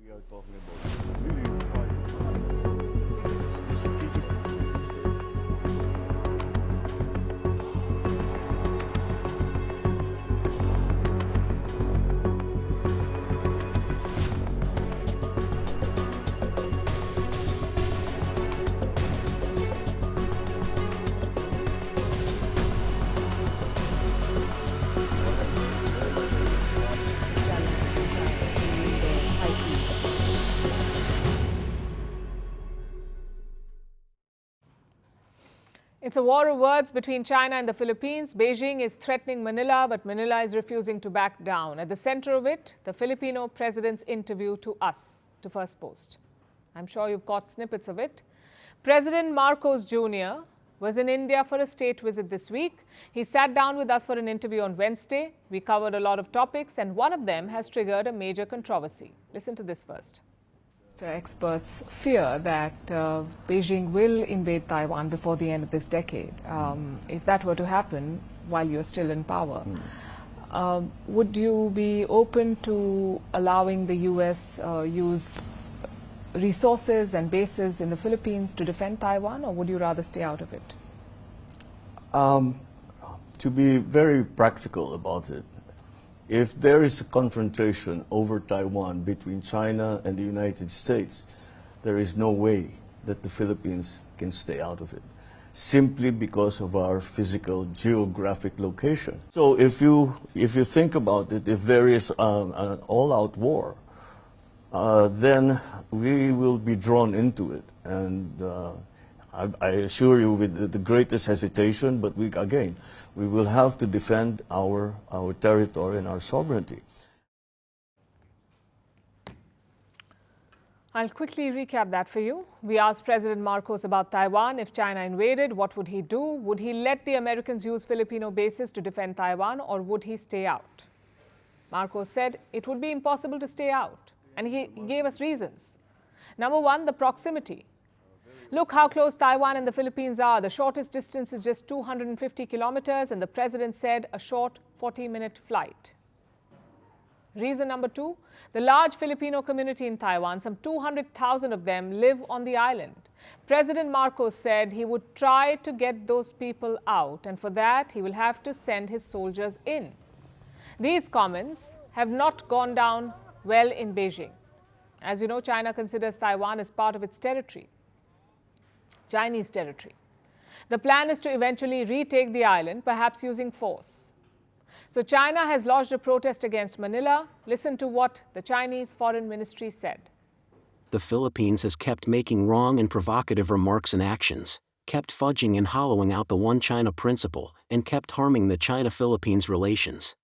We are talking about really trying to find the strategic United States. It's a war of words between China and the Philippines. Beijing is threatening Manila, but Manila is refusing to back down. At the center of it, the Filipino president's interview to us, to Firstpost. I'm sure you've caught snippets of it. President Marcos Jr. was in India for a state visit this week. He sat down with us for an interview on Wednesday. We covered a lot of topics, and one of them has triggered a major controversy. Listen to this first. Experts fear that Beijing will invade Taiwan before the end of this decade. If that were to happen while you're still in power, would you be open to allowing the U.S. use resources and bases in the Philippines to defend Taiwan, or would you rather stay out of it? To be very practical about it, if there is a confrontation over Taiwan between China and the United States, there is no way that the Philippines can stay out of it, simply because of our physical geographic location. So if you think about it, if there is an all-out war, then we will be drawn into it. And I assure you with the greatest hesitation, but we will have to defend our territory and our sovereignty. I'll quickly recap that for you. We asked President Marcos about Taiwan. If China invaded, what would he do? Would he let the Americans use Filipino bases to defend Taiwan, or would he stay out? Marcos said it would be impossible to stay out, and he gave us reasons. Number one, the proximity. Look how close Taiwan and the Philippines are. The shortest distance is just 250 kilometers, and the president said a short 40-minute flight. Reason number two, the large Filipino community in Taiwan, some 200,000 of them live on the island. President Marcos said he would try to get those people out, and for that he will have to send his soldiers in. These comments have not gone down well in Beijing. As you know, China considers Taiwan as part of its territory. Chinese territory. The plan is to eventually retake the island, perhaps using force. So China has lodged a protest against Manila. Listen to what the Chinese Foreign Ministry said. The Philippines has kept making wrong and provocative remarks and actions, kept fudging and hollowing out the One China principle, and kept harming the China-Philippines relations.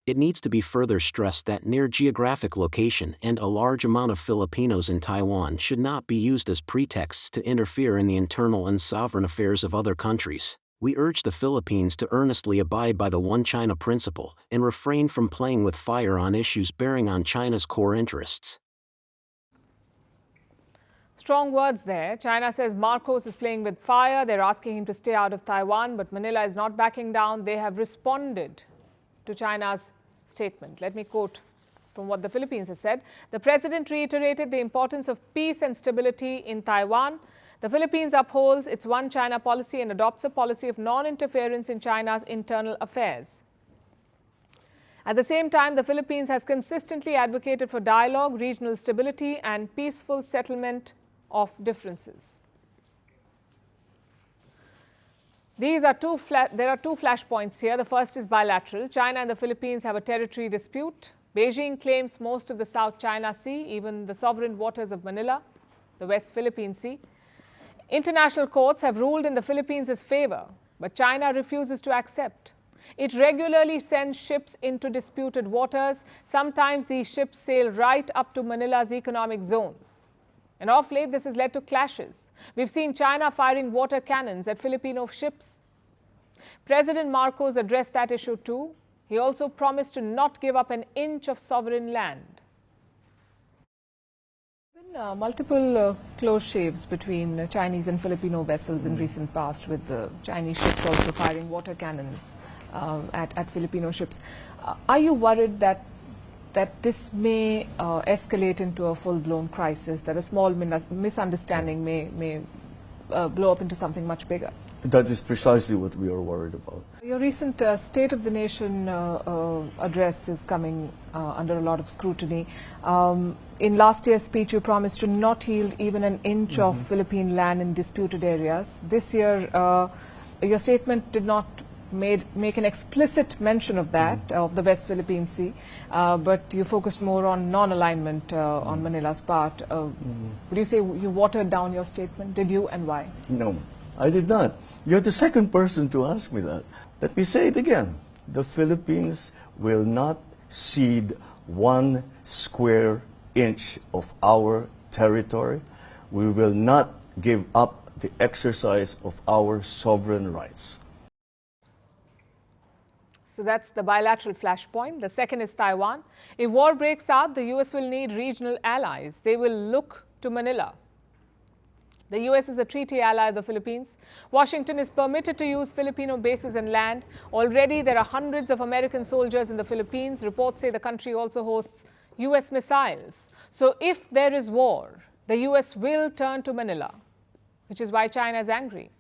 It needs to be further stressed that near geographic location and a large amount of Filipinos in Taiwan should not be used as pretexts to interfere in the internal and sovereign affairs of other countries. We urge the Philippines to earnestly abide by the One China principle and refrain from playing with fire on issues bearing on China's core interests. Strong words there. China says Marcos is playing with fire. They're asking him to stay out of Taiwan, but Manila is not backing down. They have responded to China's statement. Let me quote from what the Philippines has said. The president reiterated the importance of peace and stability in Taiwan. The Philippines upholds its One China policy and adopts a policy of non-interference in China's internal affairs. At the same time, the Philippines has consistently advocated for dialogue, regional stability, and peaceful settlement of differences. There are two flashpoints here. The first is bilateral. China and the Philippines have a territory dispute. Beijing claims most of the South China Sea, even the sovereign waters of Manila, the West Philippine Sea. International courts have ruled in the Philippines' favor, but China refuses to accept. It regularly sends ships into disputed waters. Sometimes these ships sail right up to Manila's economic zones. And of late, this has led to clashes. We've seen China firing water cannons at Filipino ships. President Marcos addressed that issue too. He also promised to not give up an inch of sovereign land. There have been multiple close shaves between Chinese and Filipino vessels in recent past, with the Chinese ships also firing water cannons at Filipino ships. Are you worried that that this may escalate into a full-blown crisis, that a small misunderstanding may blow up into something much bigger? That is precisely what we are worried about. Your recent State of the Nation address is coming under a lot of scrutiny. In last year's speech, you promised to not yield even an inch of Philippine land in disputed areas. This year, your statement did not make an explicit mention of that, of the West Philippine Sea, but you focused more on non-alignment on Manila's part. Would you say you watered down your statement? Did you, and why? No, I did not. You're the second person to ask me that. Let me say it again. The Philippines will not cede 1 square inch of our territory. We will not give up the exercise of our sovereign rights. So that's the bilateral flashpoint. The second is Taiwan. If war breaks out, the U.S. will need regional allies. They will look to Manila. The U.S. is a treaty ally of the Philippines. Washington is permitted to use Filipino bases and land. Already, there are hundreds of American soldiers in the Philippines. Reports say the country also hosts U.S. missiles. So if there is war, the U.S. will turn to Manila, which is why China is angry.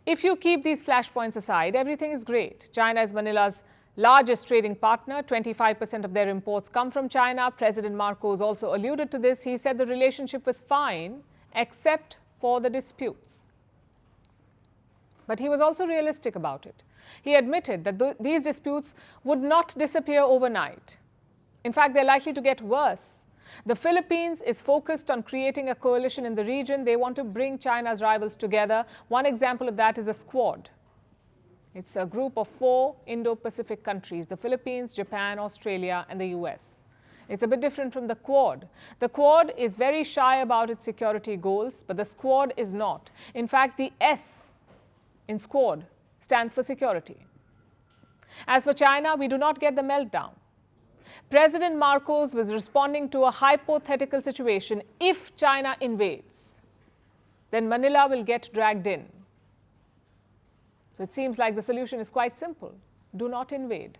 If you keep these flashpoints aside, everything is great. China is Manila's largest trading partner. 25% of their imports come from China. President Marcos also alluded to this. He said the relationship was fine, except for the disputes. But he was also realistic about it. He admitted that these disputes would not disappear overnight. In fact, they're likely to get worse. The Philippines is focused on creating a coalition in the region. They want to bring China's rivals together. One example of that is the Quad. It's a group of 4 Indo-Pacific countries: the Philippines, Japan, Australia, and the US. It's a bit different from the Quad. The Quad is very shy about its security goals, but the Quad is not. In fact, the S in Quad stands for security. As for China, we do not get the meltdown. President Marcos was responding to a hypothetical situation. If China invades, then Manila will get dragged in. So it seems like the solution is quite simple. Do not invade.